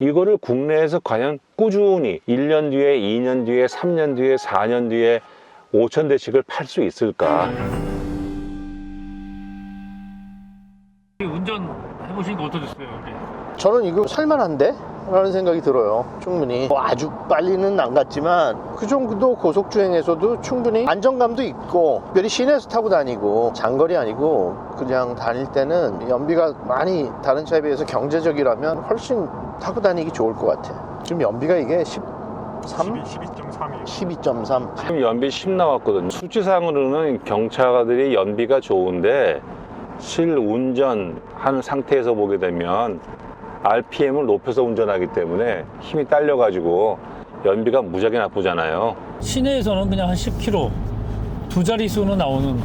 이거를 국내에서 과연 꾸준히 1년 뒤에, 2년 뒤에, 3년 뒤에, 4년 뒤에 5,000대씩을 팔 수 있을까? 운전 해보시니까 어떠셨어요? 여기? 저는 이거 살만한데? 라는 생각이 들어요. 충분히 뭐 아주 빨리는 안 갔지만 그 정도 고속주행에서도 충분히 안정감도 있고, 특별히 시내에서 타고 다니고 장거리 아니고 그냥 다닐 때는 연비가 많이 다른 차에 비해서 경제적이라면 훨씬 타고 다니기 좋을 것 같아. 지금 연비가 이게 12.3이에요. 12.3. 지금 연비 10 나왔거든요. 수치상으로는 경차들이 연비가 좋은데 실운전하는 상태에서 보게 되면 RPM을 높여서 운전하기 때문에 힘이 딸려가지고 연비가 무지하게 나쁘잖아요. 시내에서는 그냥 한 10km 두 자릿수는 나오는.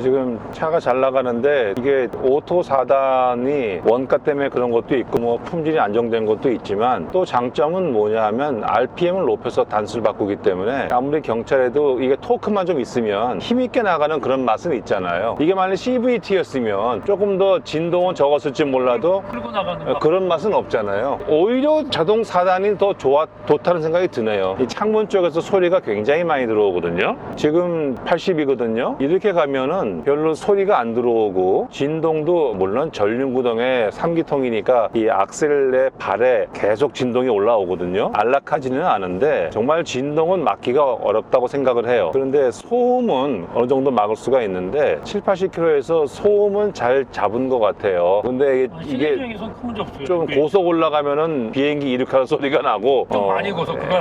지금 차가 잘 나가는데 이게 오토 4단이 원가 때문에 그런 것도 있고 뭐 품질이 안정된 것도 있지만, 또 장점은 뭐냐 하면 RPM을 높여서 단수를 바꾸기 때문에 아무리 경차라도 이게 토크만 좀 있으면 힘있게 나가는 그런 맛은 있잖아요. 이게 만약 CVT였으면 조금 더 진동은 적었을지 몰라도 끌고 나가는 그런 맛은 없잖아요. 오히려 자동 4단이 더 좋다는 생각이 드네요. 이 창문 쪽에서 소리가 굉장히 많이 들어오거든요. 지금 80이거든요. 이렇게 가면은 별로 소리가 안 들어오고, 진동도 물론 전륜구동의 3기통이니까 이 악셀의 발에 계속 진동이 올라오거든요. 안락하지는 않은데 정말 진동은 막기가 어렵다고 생각을 해요. 그런데 소음은 어느 정도 막을 수가 있는데 7, 80km에서 소음은 잘 잡은 것 같아요. 근데 이게 시내주행에서는 큰 문제 없어요. 좀 고속 올라가면은 비행기 이륙하는 소리가 나고 좀 많이 고속 그거.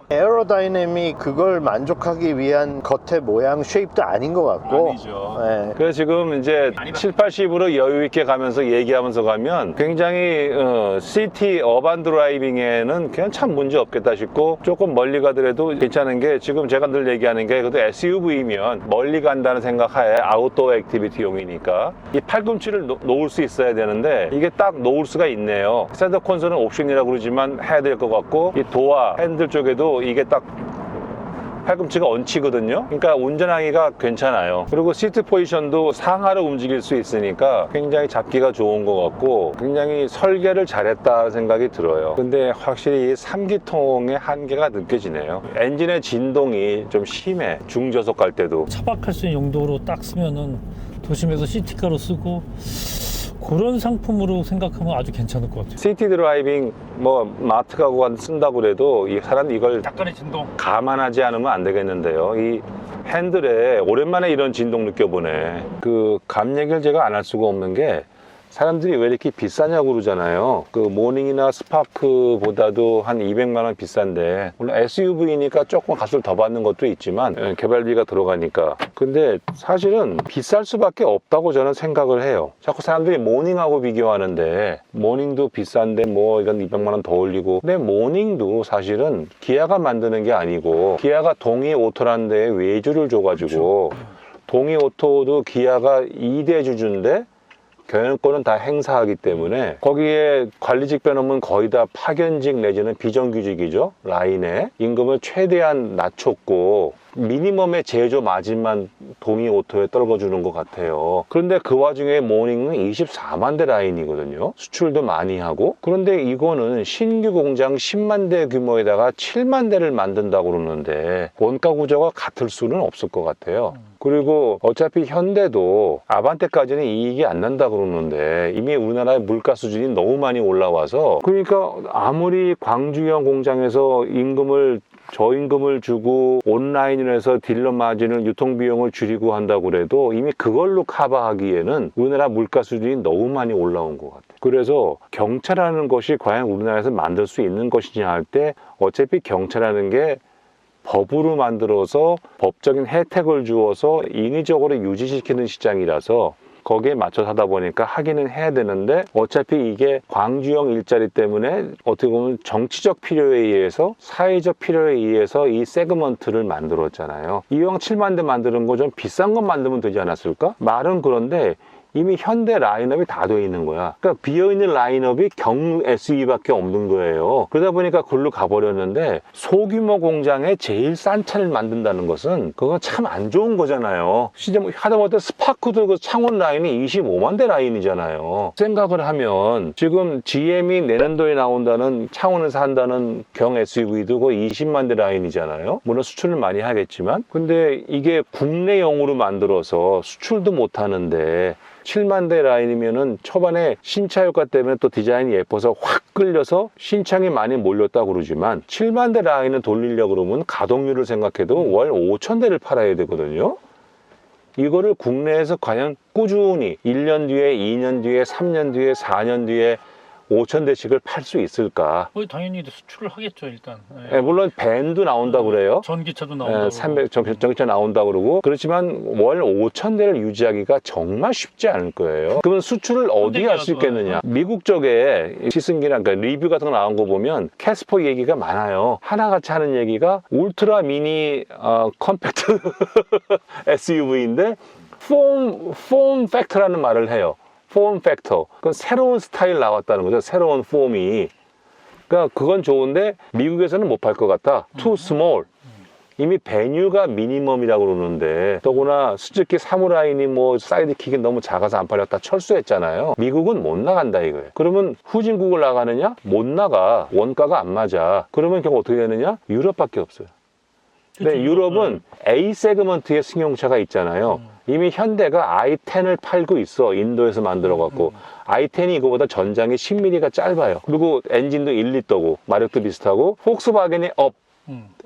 에어로다이내믹 그걸 만족하기 위한 겉의 모양 쉐입도 아닌 것 같고. 아니죠. 네. 그래서 지금 이제 7, 80으로 여유 있게 가면서 얘기하면서 가면 굉장히 시티 어반 드라이빙에는 그냥 참 문제 없겠다 싶고, 조금 멀리 가더라도 괜찮은 게, 지금 제가 늘 얘기하는 게 그래도 SUV면 멀리 간다는 생각하에 아웃도어 액티비티용이니까 이 팔꿈치를 놓을 수 있어야 되는데 이게 딱 놓을 수가 있네요. 센터 콘솔은 옵션이라고 그러지만 해야 될 것 같고, 이 도어 핸들 쪽에도 이게 딱 팔꿈치가 얹히거든요. 그러니까 운전하기가 괜찮아요. 그리고 시트 포지션도 상하로 움직일 수 있으니까 굉장히 잡기가 좋은 것 같고, 굉장히 설계를 잘했다 생각이 들어요. 근데 확실히 이 3기통의 한계가 느껴지네요. 엔진의 진동이 좀 심해. 중저속 갈 때도. 차박할 수 있는 용도로 딱 쓰면은 도심에서 시티카로 쓰고 그런 상품으로 생각하면 아주 괜찮을 것 같아요. 시티 드라이빙 뭐 마트 가고 쓴다고 그래도 이 사람 이걸 약간의 진동. 감안하지 않으면 안 되겠는데요. 이 핸들에 오랜만에 이런 진동 느껴보네. 그 감 얘기를 제가 안 할 수가 없는 게, 사람들이 왜 이렇게 비싸냐고 그러잖아요. 그 모닝이나 스파크보다도 한 200만 원 비싼데, 물론 SUV니까 조금 값을 더 받는 것도 있지만 개발비가 들어가니까. 근데 사실은 비쌀 수밖에 없다고 저는 생각을 해요. 자꾸 사람들이 모닝하고 비교하는데, 모닝도 비싼데 뭐 이건 200만 원 더 올리고. 근데 모닝도 사실은 기아가 만드는 게 아니고, 기아가 동이 오토라는 데에 외주를 줘가지고, 동이 오토도 기아가 2대 주주인데 경영권은 다 행사하기 때문에 거기에 관리직 빼놓으면 거의 다 파견직 내지는 비정규직이죠. 라인에 임금을 최대한 낮췄고 미니멈의 제조 마진만 동이 오토에 떨궈주는 것 같아요. 그런데 그 와중에 모닝은 24만 대 라인이거든요. 수출도 많이 하고. 그런데 이거는 신규 공장 10만 대 규모에다가 7만 대를 만든다고 그러는데 원가 구조가 같을 수는 없을 것 같아요. 그리고 어차피 현대도 아반떼까지는 이익이 안 난다 그러는데 이미 우리나라의 물가 수준이 너무 많이 올라와서, 그러니까 아무리 광주형 공장에서 저임금을 주고 온라인으로 해서 딜러 마진을, 유통비용을 줄이고 한다고 그래도 이미 그걸로 커버하기에는 우리나라 물가 수준이 너무 많이 올라온 것 같아요. 그래서 경차라는 것이 과연 우리나라에서 만들 수 있는 것이냐 할 때, 어차피 경차라는 게 법으로 만들어서 법적인 혜택을 주어서 인위적으로 유지시키는 시장이라서 거기에 맞춰서 하다 보니까 하기는 해야 되는데, 어차피 이게 광주형 일자리 때문에 어떻게 보면 정치적 필요에 의해서, 사회적 필요에 의해서 이 세그먼트를 만들었잖아요. 이왕 7만 대 만드는 거 좀 비싼 것 만들면 되지 않았을까? 말은 그런데 이미 현대 라인업이 다 돼 있는 거야. 그러니까 비어있는 라인업이 경 SUV밖에 없는 거예요. 그러다 보니까 그걸로 가버렸는데 소규모 공장에 제일 싼 차를 만든다는 것은 그건 참 안 좋은 거잖아요. 시점 하다못해 스파크도 그 창원 라인이 25만 대 라인이잖아요. 생각을 하면 지금 GM이 내년도에 나온다는 창원에서 한다는 경 SUV도 거의 20만 대 라인이잖아요. 물론 수출을 많이 하겠지만 근데 이게 국내용으로 만들어서 수출도 못 하는데 7만 대 라인이면은 초반에 신차 효과 때문에 또 디자인이 예뻐서 확 끌려서 신차이 많이 몰렸다고 그러지만 7만 대 라인을 돌리려고 그러면 가동률을 생각해도 월 5천 대를 팔아야 되거든요. 이거를 국내에서 과연 꾸준히 1년 뒤에, 2년 뒤에, 3년 뒤에, 4년 뒤에 5천 대씩을 팔 수 있을까? 당연히 수출을 하겠죠 일단. 예, 물론 밴도 나온다고 그래요. 전기차도 나온다고. 300 전기차 나온다고 그러고 그렇지만 월 5천 대를 유지하기가 정말 쉽지 않을 거예요. 그러면 수출을 어디에 할 수 있겠느냐? 미국 쪽에 시승기나 그러니까 리뷰 같은 거 나온 거 보면 캐스퍼 얘기가 많아요. 하나같이 하는 얘기가 울트라 미니 컴팩트 SUV인데 폼 팩터라는 말을 해요. 폼 팩터. 그건 새로운 스타일 나왔다는 거죠. 새로운 폼이. 그러니까 그건 좋은데 미국에서는 못 팔 것 같다. Too small. 이미 배뉴가 미니멈이라고 그러는데 더구나 스즈키 사무라이니 뭐 사이드킥이 너무 작아서 안 팔렸다 철수했잖아요. 미국은 못 나간다 이거예요. 그러면 후진국을 나가느냐? 못 나가. 원가가 안 맞아. 그러면 결국 어떻게 되느냐? 유럽밖에 없어요. 근데 유럽은 A 세그먼트의 승용차가 있잖아요. 이미 현대가 i10을 팔고 있어. 인도에서 만들어갖고. i10이 이거보다 전장이 10mm가 짧아요. 그리고 엔진도 1리터고 마력도 비슷하고 폭스바겐이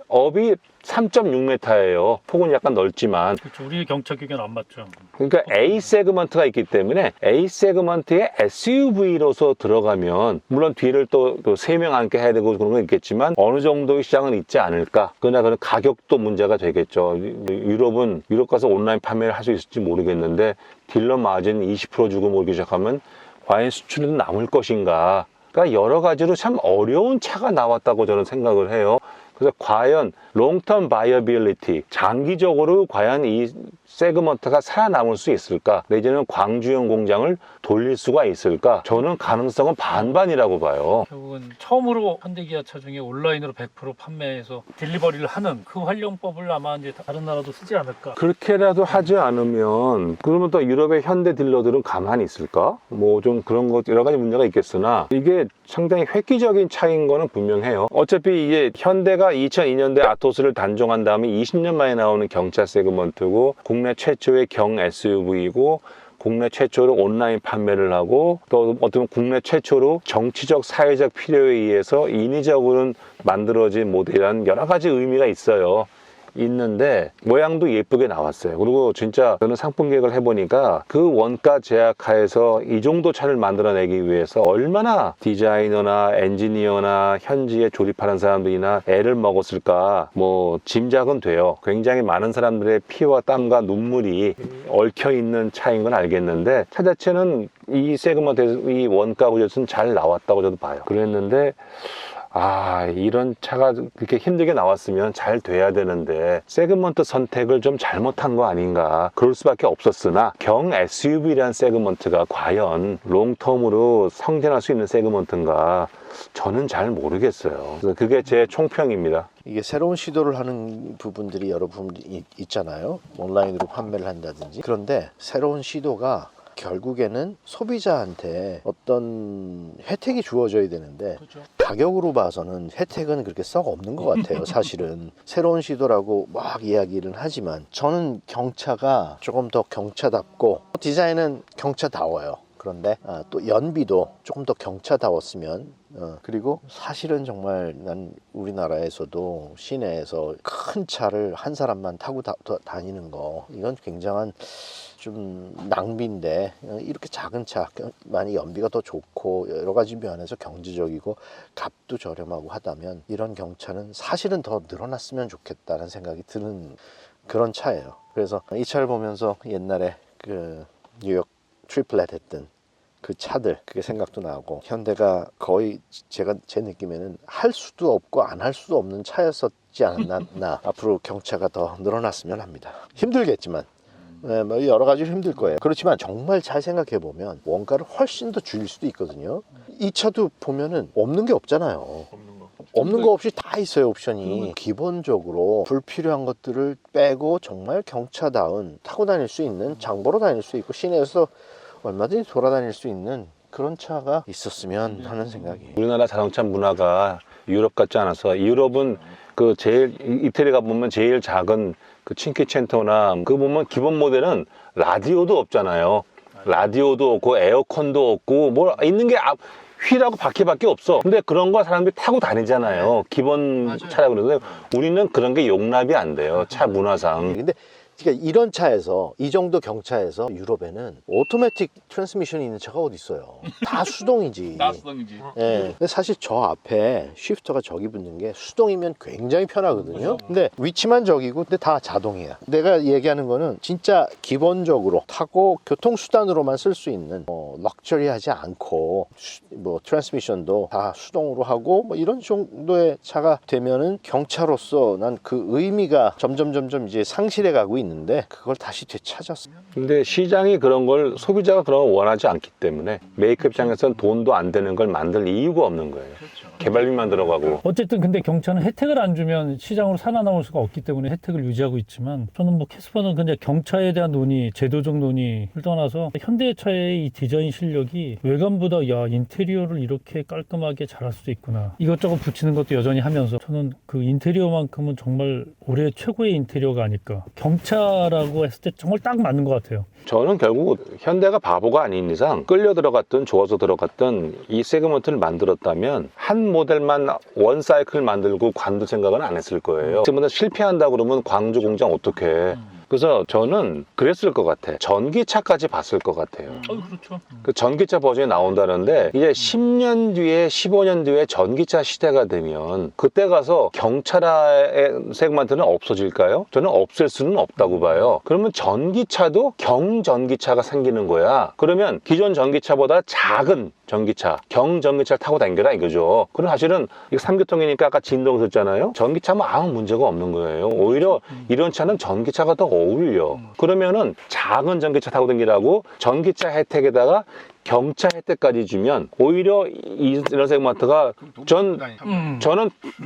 업이 3.6m예요. 폭은 약간 넓지만. 그렇죠. 우리 경차 규격은 안 맞죠. 그러니까 A 세그먼트가 있기 때문에 A 세그먼트의 SUV로서 들어가면 물론 뒤를 또 3명 앉게 해야 되고 그런 건 있겠지만 어느 정도의 시장은 있지 않을까. 그러나 그는 가격도 문제가 되겠죠. 유럽 가서 온라인 판매를 할 수 있을지 모르겠는데 딜러 마진 20% 주고 모으기 시작하면 과연 수출은 남을 것인가. 그러니까 여러 가지로 참 어려운 차가 나왔다고 저는 생각을 해요. 그래서 과연 롱텀 바이어빌리티 장기적으로 과연 이 세그먼트가 살아남을 수 있을까? 내지는 광주형 공장을 돌릴 수가 있을까? 저는 가능성은 반반이라고 봐요. 결국은 처음으로 현대기아차 중에 온라인으로 100% 판매해서 딜리버리를 하는 그 활용법을 아마 이제 다른 나라도 쓰지 않을까. 그렇게라도 하지 않으면 그러면 또 유럽의 현대 딜러들은 가만히 있을까? 뭐 좀 그런 것 여러 가지 문제가 있겠으나 이게 상당히 획기적인 차이인 거는 분명해요. 어차피 이게 현대가 2002년도에 아토스를 단종한 다음에 20년 만에 나오는 경차 세그먼트고 국내 최초의 경 SUV이고 국내 최초로 온라인 판매를 하고 또 어떤 국내 최초로 정치적 사회적 필요에 의해서 인위적으로는 만들어진 모델이라는 여러 가지 의미가 있어요. 있는데 모양도 예쁘게 나왔어요. 그리고 진짜 저는 상품 계획을 해보니까 그 원가 제약하에서 이 정도 차를 만들어내기 위해서 얼마나 디자이너나 엔지니어나 현지에 조립하는 사람들이나 애를 먹었을까 뭐 짐작은 돼요. 굉장히 많은 사람들의 피와 땀과 눈물이 얽혀있는 차인 건 알겠는데 차 자체는 이 세그먼트에서 이 원가 구조에서는 잘 나왔다고 저도 봐요. 그랬는데 이런 차가 그렇게 힘들게 나왔으면 잘 돼야 되는데 세그먼트 선택을 좀 잘못한 거 아닌가. 그럴 수밖에 없었으나 경 SUV라는 세그먼트가 과연 롱텀으로 성장할 수 있는 세그먼트인가 저는 잘 모르겠어요. 그래서 그게 제 총평입니다. 이게 새로운 시도를 하는 부분들이 여러 부분이 있잖아요. 온라인으로 판매를 한다든지. 그런데 새로운 시도가 결국에는 소비자한테 어떤 혜택이 주어져야 되는데 그렇죠. 가격으로 봐서는 혜택은 그렇게 썩 없는 것 같아요. 사실은 새로운 시도라고 막 이야기를 하지만 저는 경차가 조금 더 경차답고 디자인은 경차다워요. 그런데 또 연비도 조금 더 경차다웠으면 그리고 사실은 정말 난 우리나라에서도 시내에서 큰 차를 한 사람만 타고 다니는 거 이건 굉장한 좀 낭비인데 이렇게 작은 차 많이 연비가 더 좋고 여러 가지 면에서 경제적이고 값도 저렴하고 하다면 이런 경차는 사실은 더 늘어났으면 좋겠다는 생각이 드는 그런 차예요. 그래서 이 차를 보면서 옛날에 그 뉴욕 트리플렛 했던 그 차들 그게 생각도 나고 현대가 거의 제 느낌에는 할 수도 없고 안 할 수도 없는 차였었지 않았나. 앞으로 경차가 더 늘어났으면 합니다. 힘들겠지만 네, 뭐 여러 가지로 힘들 거예요. 그렇지만 정말 잘 생각해 보면 원가를 훨씬 더 줄일 수도 있거든요. 이 차도 보면은 없는 게 없잖아요. 없는 거 없이 다 있어요, 옵션이. 기본적으로 불필요한 것들을 빼고 정말 경차다운 타고 다닐 수 있는, 장보러 다닐 수 있고 시내에서 얼마든지 돌아다닐 수 있는 그런 차가 있었으면 하는 생각이. 우리나라 자동차 문화가 유럽 같지 않아서, 유럽은 그 제일 이태리 가보면 제일 작은 그 칭키첸토나 그 보면 기본 모델은 라디오도 없잖아요. 라디오도 없고 에어컨도 없고 뭐 있는 게 휠하고 바퀴밖에 없어. 근데 그런 거 사람들이 타고 다니잖아요. 기본 차라고 그러는데 우리는 그런 게 용납이 안 돼요. 차 문화상. 근데 그러니까 이런 차에서, 이 정도 경차에서 유럽에는 오토매틱 트랜스미션이 있는 차가 어디 있어요? 다 수동이지. 다 수동이지. 예. 근데 사실 저 앞에 쉬프터가 저기 붙는 게 수동이면 굉장히 편하거든요. 근데 위치만 저기고 근데 다 자동이야. 내가 얘기하는 거는 진짜 기본적으로 타고 교통수단으로만 쓸 수 있는 럭셔리하지 않고 뭐 트랜스미션도 다 수동으로 하고 뭐 이런 정도의 차가 되면은 경차로서 난 그 의미가 점점 이제 상실해 가고 있는데 그걸 다시 되찾았어. 근데 시장이 그런 걸, 소비자가 그런 걸 원하지 않기 때문에 메이크업 입장에서는 돈도 안 되는 걸 만들 이유가 없는 거예요. 개발비만 들어가고. 어쨌든 근데 경차는 혜택을 안 주면 시장으로 살아남을 수가 없기 때문에 혜택을 유지하고 있지만, 저는 뭐 캐스퍼는 그냥 경차에 대한 논의, 제도적 논의를 떠나서 현대차의 이 디자인 실력이 외관보다 야 인테리어를 이렇게 깔끔하게 잘할 수도 있구나, 이것저것 붙이는 것도 여전히 하면서 저는 그 인테리어만큼은 정말 올해 최고의 인테리어가 아닐까. 경차라고 했을 때 정말 딱 맞는 것 같아요. 저는 결국 현대가 바보가 아닌 이상 끌려 들어갔든 좋아서 들어갔든 이 세그먼트를 만들었다면 한 모델만 원 사이클 만들고 관둘 생각은 안 했을 거예요. 지금 실패한다 그러면 광주 공장 어떡해. 그래서 저는 그랬을 것 같아. 전기차까지 봤을 것 같아요. 그렇죠. 그 전기차 버전이 나온다는데 이제 10년 뒤에 15년 뒤에 전기차 시대가 되면 그때 가서 경차라의 세그먼트는 없어질까요? 저는 없앨 수는 없다고 봐요. 그러면 전기차도 경전기차가 생기는 거야. 그러면 기존 전기차보다 작은 전기차, 경전기차를 타고 다니라 이거죠. 그럼 사실은 이거 3교통이니까 아까 진동 썼잖아요. 전기차면 아무 문제가 없는 거예요. 오히려 이런 차는 전기차가 더 어울려. 그러면은 작은 전기차 타고 다니라고 전기차 혜택에다가 경차 혜택까지 주면 오히려 이런 세그먼트가 저는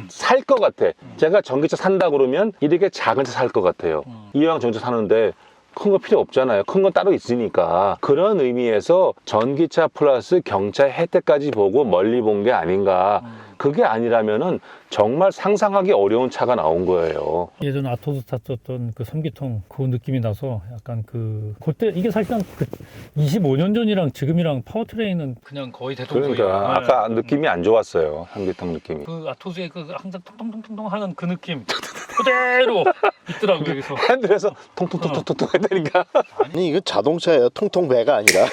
살 것 같아. 제가 전기차 산다 그러면 이렇게 작은 차 살 것 같아요. 이왕 전기차 사는데 큰 거 필요 없잖아요. 큰 건 따로 있으니까. 그런 의미에서 전기차 플러스 경차 혜택까지 보고 멀리 본 게 아닌가. 그게 아니라면은 정말 상상하기 어려운 차가 나온 거예요. 예전 아토스 탔었던 그 3기통 그 느낌이 나서 약간 그때 이게 사실상 그 25년 전이랑 지금이랑 파워트레인은 그냥 거의 대동소이야. 그러니까 아까 느낌이 안 좋았어요. 3기통 느낌이. 그 아토스의 그 항상 통통통통 하는 그 느낌 그대로 있더라고요. 여기서 핸들에서 통통통통통 해야 되니까. 아니 이거 자동차예요. 통통 배가 아니라.